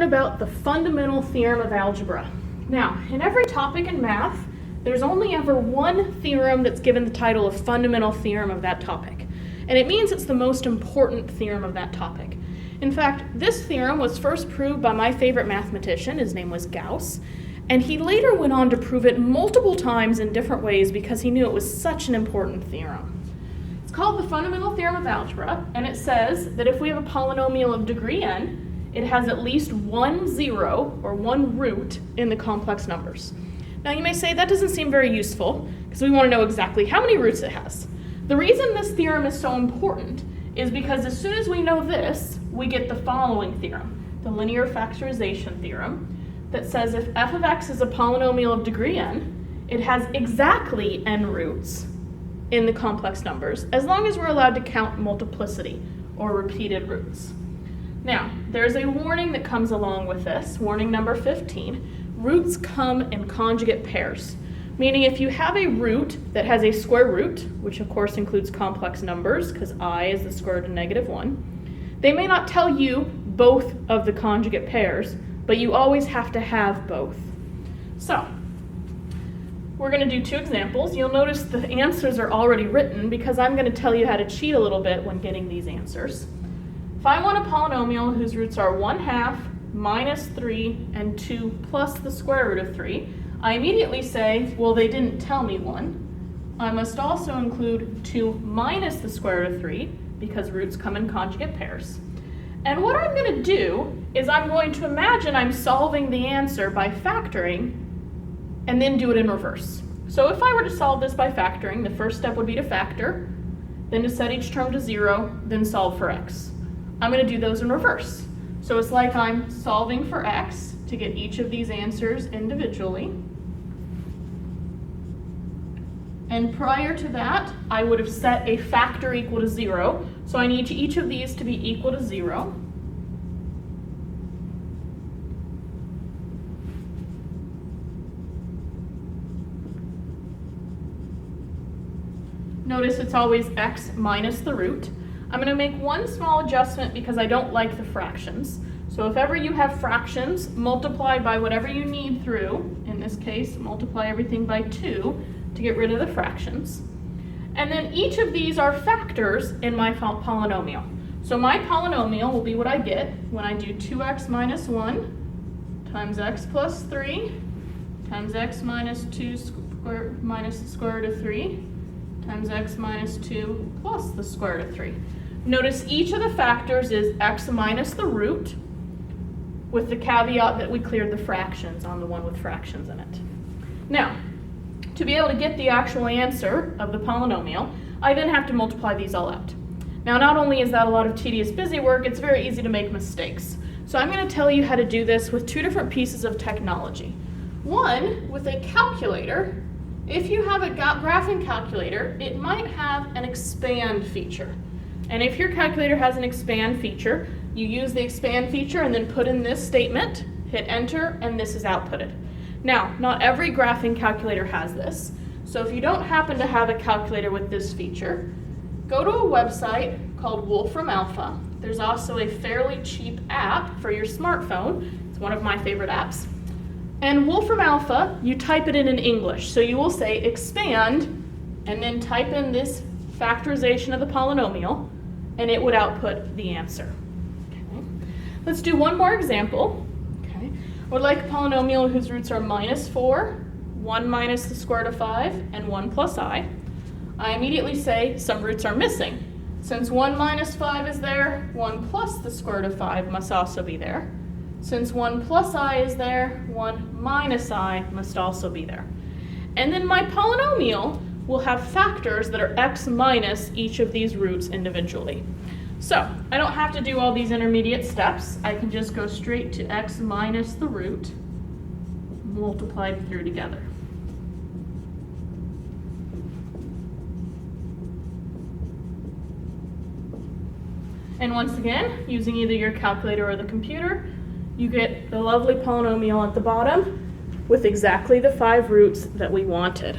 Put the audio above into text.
about the fundamental theorem of algebra. Now, in every topic in math, there's only ever one theorem that's given the title of fundamental theorem of that topic. And it means it's the most important theorem of that topic. In fact, this theorem was first proved by my favorite mathematician. His name was Gauss. And he later went on to prove it multiple times in different ways because he knew it was such an important theorem. It's called the Fundamental Theorem of Algebra, and it says that if we have a polynomial of degree n, it has at least one zero, or one root, in the complex numbers. Now you may say that doesn't seem very useful, because we want to know exactly how many roots it has. The reason this theorem is so important is because as soon as we know this, we get the following theorem, the linear factorization theorem, that says if f of x is a polynomial of degree n, it has exactly n roots in the complex numbers, as long as we're allowed to count multiplicity, or repeated roots. Now, there's a warning that comes along with this, warning number 15. Roots come in conjugate pairs, meaning if you have a root that has a square root, which of course includes complex numbers, because I is the square root of -1, they may not tell you both of the conjugate pairs, but you always have to have both. So, we're going to do two examples. You'll notice the answers are already written because I'm going to tell you how to cheat a little bit when getting these answers. If I want a polynomial whose roots are 1/2, -3, and 2 plus the square root of 3, I immediately say, well, they didn't tell me 1. I must also include 2 minus the square root of 3 because roots come in conjugate pairs. And what I'm going to do is I'm going to imagine I'm solving the answer by factoring and then do it in reverse. So if I were to solve this by factoring, the first step would be to factor, then to set each term to 0, then solve for x. I'm going to do those in reverse. So it's like I'm solving for x to get each of these answers individually. And prior to that, I would have set a factor equal to 0. So I need each of these to be equal to 0. Notice it's always x minus the root. I'm going to make one small adjustment because I don't like the fractions. So if ever you have fractions, multiply by whatever you need through. In this case, multiply everything by 2 to get rid of the fractions. And then each of these are factors in my polynomial. So my polynomial will be what I get when I do 2x minus 1 times x plus 3 times x minus 2 minus the square root of 3 times x minus 2 plus the square root of 3. Notice each of the factors is x minus the root, with the caveat that we cleared the fractions on the one with fractions in it. Now, to be able to get the actual answer of the polynomial, I then have to multiply these all out. Now, not only is that a lot of tedious busy work, it's very easy to make mistakes. So I'm going to tell you how to do this with two different pieces of technology. One, with a calculator. If you have a graphing calculator, it might have an expand feature. And if your calculator has an expand feature, you use the expand feature and then put in this statement, hit enter, and this is outputted. Now, not every graphing calculator has this. So if you don't happen to have a calculator with this feature, go to a website called Wolfram Alpha. There's also a fairly cheap app for your smartphone. It's one of my favorite apps. And Wolfram Alpha, you type it in English. So you will say expand, and then type in this factorization of the polynomial, and it would output the answer. Okay. Let's do one more example. Okay. I would like a polynomial whose roots are -4, 1 minus the square root of 5, and 1 plus I. I immediately say some roots are missing. Since 1 minus 5 is there, 1 plus the square root of 5 must also be there. Since 1 plus I is there, 1 minus I must also be there. And then my polynomial will have factors that are x minus each of these roots individually. So I don't have to do all these intermediate steps. I can just go straight to x minus the root multiplied through together. And once again, using either your calculator or the computer, you get the lovely polynomial at the bottom with exactly the 5 roots that we wanted.